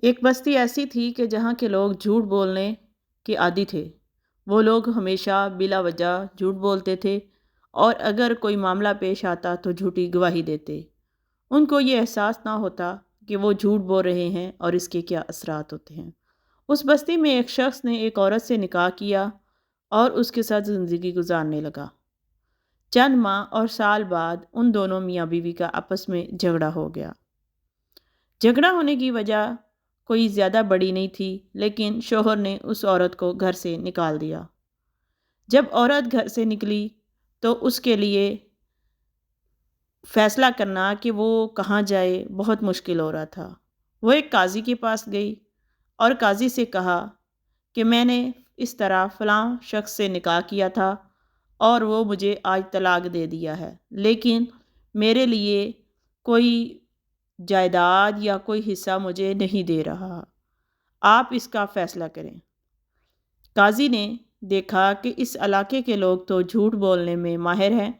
ایک بستی ایسی تھی کہ جہاں کے لوگ جھوٹ بولنے کے عادی تھے۔ وہ لوگ ہمیشہ بلا وجہ جھوٹ بولتے تھے اور اگر کوئی معاملہ پیش آتا تو جھوٹی گواہی دیتے۔ ان کو یہ احساس نہ ہوتا کہ وہ جھوٹ بول رہے ہیں اور اس کے کیا اثرات ہوتے ہیں۔ اس بستی میں ایک شخص نے ایک عورت سے نکاح کیا اور اس کے ساتھ زندگی گزارنے لگا۔ چند ماہ اور سال بعد ان دونوں میاں بیوی کا آپس میں جھگڑا ہو گیا۔ جھگڑا ہونے کی وجہ کوئی زیادہ بڑی نہیں تھی، لیکن شوہر نے اس عورت کو گھر سے نکال دیا۔ جب عورت گھر سے نکلی تو اس کے لیے فیصلہ کرنا کہ وہ کہاں جائے بہت مشکل ہو رہا تھا۔ وہ ایک قاضی کے پاس گئی اور قاضی سے کہا کہ میں نے اس طرح فلاں شخص سے نکاح کیا تھا اور وہ مجھے آج طلاق دے دیا ہے، لیکن میرے لیے کوئی جائیداد یا کوئی حصہ مجھے نہیں دے رہا، آپ اس کا فیصلہ کریں۔ قاضی نے دیکھا کہ اس علاقے کے لوگ تو جھوٹ بولنے میں ماہر ہیں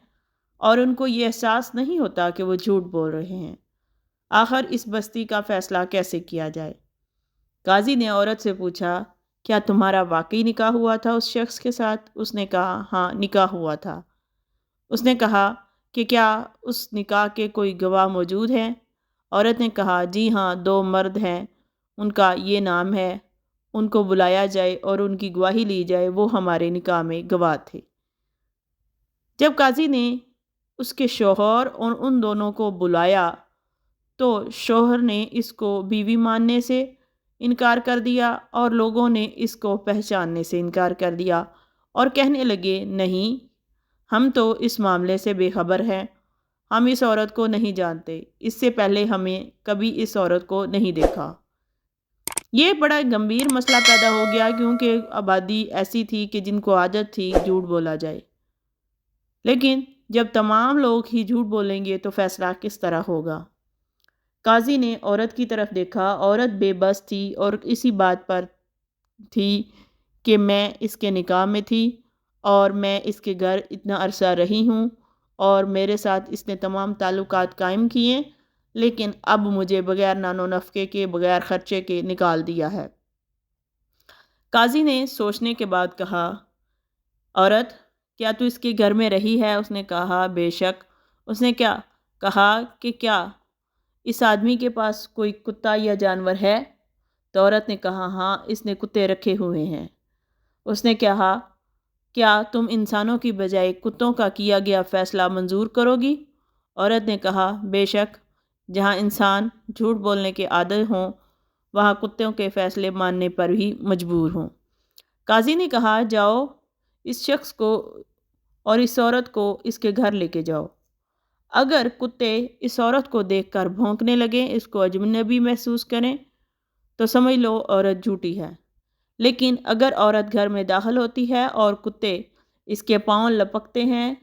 اور ان کو یہ احساس نہیں ہوتا کہ وہ جھوٹ بول رہے ہیں۔ آخر اس بستی کا فیصلہ کیسے کیا جائے؟ قاضی نے عورت سے پوچھا، کیا تمہارا واقعی نکاح ہوا تھا اس شخص کے ساتھ؟ اس نے کہا، ہاں نکاح ہوا تھا۔ اس نے کہا کہ کیا اس نکاح کے کوئی گواہ موجود ہیں؟ عورت نے کہا، جی ہاں، 2 مرد ہیں، ان کا یہ نام ہے، ان کو بلایا جائے اور ان کی گواہی لی جائے، وہ ہمارے نکاح میں گواہ تھے۔ جب قاضی نے اس کے شوہر اور ان دونوں کو بلایا تو شوہر نے اس کو بیوی ماننے سے انکار کر دیا اور لوگوں نے اس کو پہچاننے سے انکار کر دیا اور کہنے لگے، نہیں، ہم تو اس معاملے سے بے خبر ہیں، ہم اس عورت کو نہیں جانتے، اس سے پہلے ہمیں کبھی اس عورت کو نہیں دیکھا۔ یہ بڑا گمبھیر مسئلہ پیدا ہو گیا کیونکہ آبادی ایسی تھی کہ جن کو عادت تھی جھوٹ بولا جائے۔ لیکن جب تمام لوگ ہی جھوٹ بولیں گے تو فیصلہ کس طرح ہوگا؟ قاضی نے عورت کی طرف دیکھا، عورت بے بس تھی اور اسی بات پر تھی کہ میں اس کے نکاح میں تھی اور میں اس کے گھر اتنا عرصہ رہی ہوں اور میرے ساتھ اس نے تمام تعلقات قائم کیے، لیکن اب مجھے بغیر نان و نفقے کے، بغیر خرچے کے نکال دیا ہے۔ قاضی نے سوچنے کے بعد کہا، عورت، کیا تو اس کے گھر میں رہی ہے؟ اس نے کہا، بے شک۔ اس نے کیا کہا کہ کیا اس آدمی کے پاس کوئی کتا یا جانور ہے؟ تو عورت نے کہا، ہاں، اس نے کتے رکھے ہوئے ہیں۔ اس نے کہا، کیا تم انسانوں کی بجائے کتوں کا کیا گیا فیصلہ منظور کرو گی؟ عورت نے کہا، بے شک، جہاں انسان جھوٹ بولنے کے عادی ہوں وہاں کتوں کے فیصلے ماننے پر بھی مجبور ہوں۔ قاضی نے کہا، جاؤ اس شخص کو اور اس عورت کو اس کے گھر لے کے جاؤ۔ اگر کتے اس عورت کو دیکھ کر بھونکنے لگیں، اس کو اجنبی محسوس کریں، تو سمجھ لو عورت جھوٹی ہے۔ لیکن اگر عورت گھر میں داخل ہوتی ہے اور کتے اس کے پاؤں لپکتے ہیں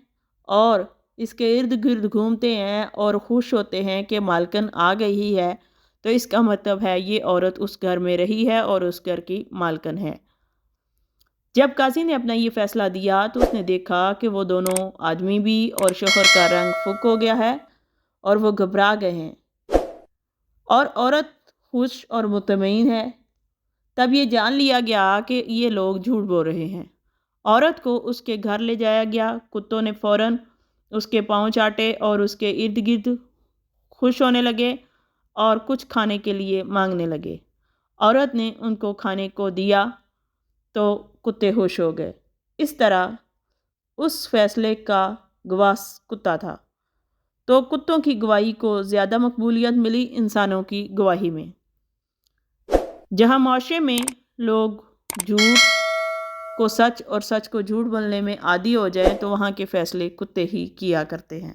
اور اس کے ارد گرد گھومتے ہیں اور خوش ہوتے ہیں کہ مالکن آ گئی ہے، تو اس کا مطلب ہے یہ عورت اس گھر میں رہی ہے اور اس گھر کی مالکن ہے۔ جب قاضی نے اپنا یہ فیصلہ دیا تو اس نے دیکھا کہ وہ دونوں آدمی بھی اور شوہر کا رنگ فک ہو گیا ہے اور وہ گھبرا گئے ہیں اور عورت خوش اور مطمئن ہے۔ تب یہ جان لیا گیا کہ یہ لوگ جھوٹ بول رہے ہیں۔ عورت کو اس کے گھر لے جایا گیا، کتوں نے فوراً اس کے پاؤں چاٹے اور اس کے ارد گرد خوش ہونے لگے اور کچھ کھانے کے لیے مانگنے لگے۔ عورت نے ان کو کھانے کو دیا تو کتے خوش ہو گئے۔ اس طرح اس فیصلے کا گواہ کتا تھا، تو کتوں کی گواہی کو زیادہ مقبولیت ملی انسانوں کی گواہی میں۔ جہاں معاشرے میں لوگ جھوٹ کو سچ اور سچ کو جھوٹ بولنے میں عادی ہو جائیں تو وہاں کے فیصلے کتے ہی کیا کرتے ہیں۔